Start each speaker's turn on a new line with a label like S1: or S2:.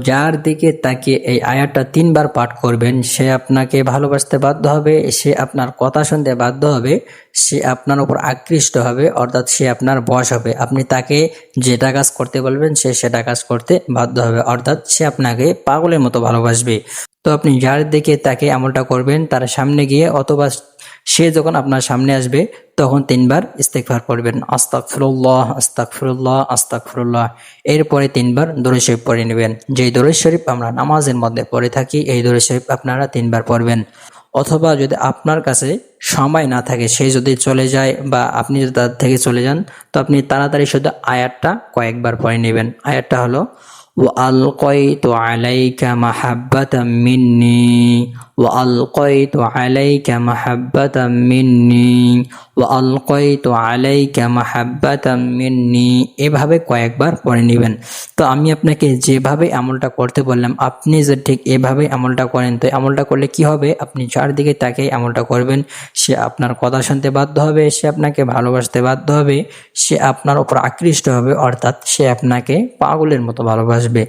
S1: যার দিকে তাকিয়ে এই আয়াতটা 3 বার পাঠ করবেন সে আপনাকে ভালোবাসতে বাধ্য হবে, সে আপনার কথা শুনতে বাধ্য হবে, সে আপনার উপর আকৃষ্ট হবে, অর্থাৎ সে আপনার বশ হবে। আপনি তাকে যেটা কাজ করতে বলবেন সে সেটা কাজ করতে বাধ্য হবে, অর্থাৎ সে আপনাকে পাগলের মতো ভালোবাসবে। তো আপনি যার দিকে তাকে আমলটা করবেন তার সামনে গিয়ে অথবা সে যখন আপনার সামনে আসবে তখন 3 বার ইস্তেগফার পড়বেন, আস্তাগফিরুল্লাহ আস্তাগফিরুল্লাহ আস্তাগফিরুল্লাহ। এরপরে 3 বার দরুদ শরীফ পড়ে নেবেন। যেই দরুদ শরীফ আমরা নামাজের মধ্যে পড়ে থাকি এই দরুদ শরীফ আপনারা 3 বার পড়বেন। অথবা যদি আপনার কাছে সময় না থাকে, সে যদি চলে যায় বা আপনি যদি তার থেকে চলে যান, তো আপনি তাড়াতাড়ি শুধু আয়াতটা কয়েকবার পড়ে নেবেন। আয়াতটা হলো وألقيت عليك محبة مني وألقيت عليك محبة مني وألقيت عليك محبة مني, এভাবে কয়েকবার পড়ে নেবেন। তো আমি আপনাকে যেভাবে আমলটা করতে বললাম আপনি যে ঠিক এভাবে আমলটা করেন, তো আমলটা করলে কি হবে, আপনি যার দিকে তাকে আমলটা করবেন সে আপনার কথা শুনতে বাধ্য হবে, সে আপনাকে ভালোবাসতে বাধ্য হবে, সে আপনার উপর আকৃষ্ট হবে, অর্থাৎ সে আপনাকে পাগলের মতো ভালোবাসবে।